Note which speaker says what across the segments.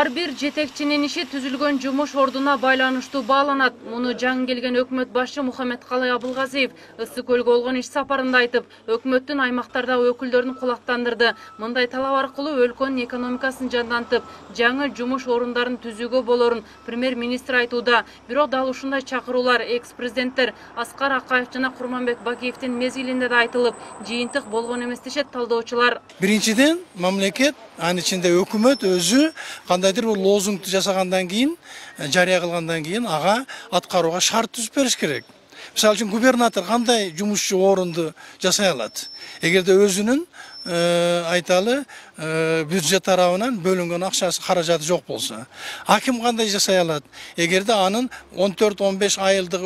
Speaker 1: Ар бир жетекчинин иши түзүлгөн жумуш ордуна байланыштуу бааланат. Муну жаңы келген өкмөт башчы Мухаммедкалый Абылгазиев Ысык көлгө болгон иш сапарында айтып, өкмөттүн аймактардагы өкүлдөрүн кулактандырды. Мындай талап аркылуу өлкөнүн экономикасын жандантып, жаңы жумуш орундарын түзүүгө болорун премьер-министр айтууда. Бирок дал ушундай чакыруулар экс-президенттер Аскар Акаев жана Курманбек Бакиевдин мезгилинде да айтылып, жыйынтык болгон эмес дешет талдоочулар.
Speaker 2: Биринчиден, мамлекет, анын ичинде өкмөт өзү кандайдыр бир лозунгду жасагандан кийин, жарыя кылгандан кийин ага аткарууга шарт түзүп бериш керек. Мисалы үчүн губернатор кандай жумушчу орунду жасай алат? Эгерде өзүнүн айталы бюджет тарабынан бөлүнгөн акчасы каражаты жок болсо, аким кандай жасай алат? Эгерде анын 14-15 айылдык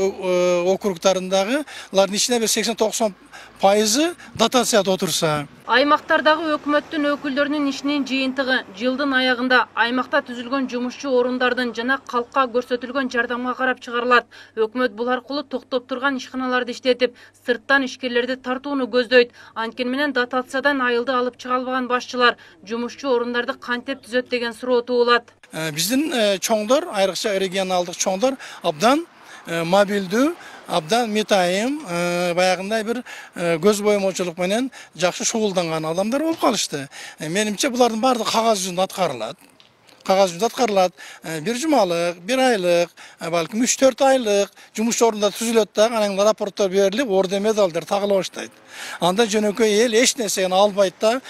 Speaker 2: округтарындагылардын ичине бир 80-90% дотацияда отурса.
Speaker 1: Аймактардагы өкмөттүн өкүлдөрүнүн ишинин жыйынтыгы жылдын аягында аймакта түзүлгөн жумушчу орундардын жана калкка көрсөтүлгөн жардамга карап чыгарылат. Өкмөт бул аркылуу токтоп турган ишканаларды иштетип, сырттан ишкерлерди тартууну көздөйт. Анткени менен дотациядан айылды алып чыга албаган башчылар жумушчу орундарды кантип түзөт деген суроо туулат.
Speaker 2: Биздин чоңдор, айрыкча регионалдык чоңдор абдан мобилдүү, абдан метайым, баягындай бир көз боемочулук менен жакшы шугулданган адамдар болуп калышты. Менимче булардын баардыгы кагаз жүзүндө аткарылат. Бир жумалык, бир айлык, балким 3-4 айлык жумуш орунда түзүлөт да, анан рапорттор берилип, орден медалдар тагыла баштайт. Анда жөнөкөй эл эч нерсени албайт да,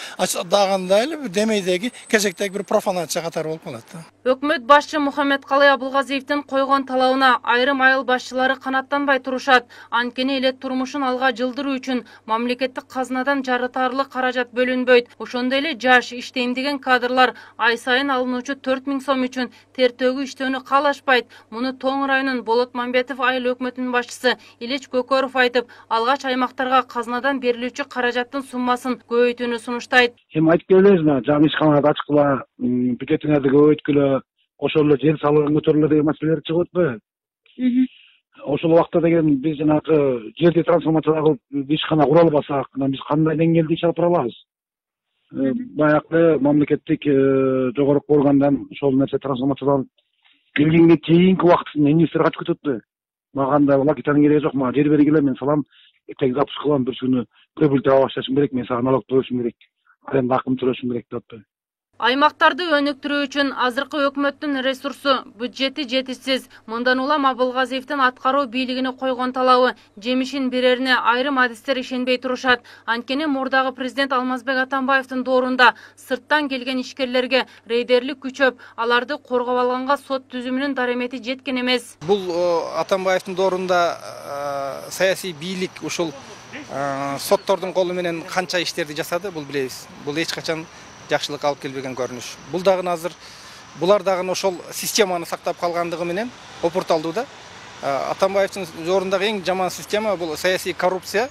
Speaker 2: дагандай эле демейдеги кезектеги бир профанация катары болуп калат да.
Speaker 1: Өкмөт башчы Мухаммедкалый Абылгазиевдин койгон талабына айрым айыл башчылары канаттанбай турушат. Анткени эле турмушун алга жылдыруу үчүн мамлекеттик казынадан жарытарлык каражат бөлүнбөйт. Ошондой эле жаш иштейм деген кадрлар ай сайын алынуучу 4000 сом үчүн тер төгүү иштөөнү каалашпайт. Муну Тоң районунун Болот Мамбетов айыл өкмөтүнүн башчысы Илич Көкөров айтып, алгач аймактарга казынадан берилүүчү каражаттын суммасын көбөйтүүнү сунуштайт.
Speaker 3: Эми айтып келебизби, жаңы ишканаларды ачкыла, бюджетиңерди көбөйткүлө, ошол эле жер салыгын көтөрүлө деген маселелер чыгып атпайбы? Ошол убакта деген биз жанагы жерди трансформация кылып ишкана кура албасак, анан биз кандай деңгээлде иш алып бара алабыз? Баягы мамлекеттик жогорку органдан ошол нерсе трансформацияланып келгенге чейинки убактын инвестор качып кетет. Мага андай лакитанын кереги жок, мага жер бергиле, мен салам, эртең запуск кылам, бир күнү көбүл таба башташым керек, мен сага налог төлөшүм керек, аренда акын төлөшүм керек деп атпайбы.
Speaker 1: Аймактарды өнүктүрүү үчүн азыркы өкмөттүн ресурсу, бюджети жетишсиз. Мындан улам Абылгазиевдин аткаруу бийлигине койгон талабы жемишин берерине айрым адистер ишенбей турушат. Анткени мурдагы президент Алмазбек Атамбаевдин доорунда сырттан келген ишкерлерге рейдерлик күчөп, аларды коргоп алганга сот түзүмүнүн даремети жеткен эмес.
Speaker 4: Бул Атамбаевдин доорунда саясий бийлик ушул соттордун колу менен канча иштерди жасады, бул билебиз. Бул эч качан жакшылык алып келбеген көрүнүш. Бул дагы азыр булар дагы ошол системаны сактап калгандыгы менен опурталдуу да. Атамбаевдин жорундагы эң жаман система бул саясий коррупция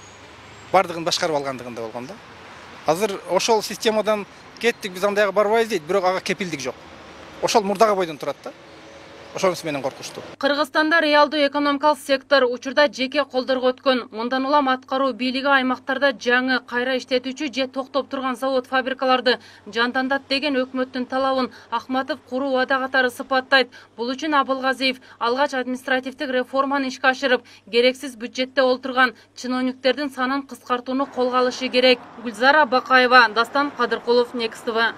Speaker 4: бардыгын башкарып алгандыгында болгон да. Азыр ошол системадан кеттик, биз андайга барбайбыз дейт, бирок ага кепилдик жок. Ошол мурдагы бойдон турат да. Ошонусу менен коркунучтуу.
Speaker 1: Кыргызстанда реалдуу экономикалык сектор учурда жеке колдорго өткөн. Мындан улам аткаруу бийлиги аймактарда жаңы кайра иштетүүчү же токтоп турган завод фабрикаларды жандандат деген өкмөттүн талабын Ахматов куруу убада катары сыпаттайт. Бул үчүн Абылгазиев алгач административдик реформаны ишке ашырып, керексиз бюджетте олтурган чиновниктердин санын кыскартууну колго алышы керек. Гүлзара Бакаева, Дастан Кадыркулов, Next TV.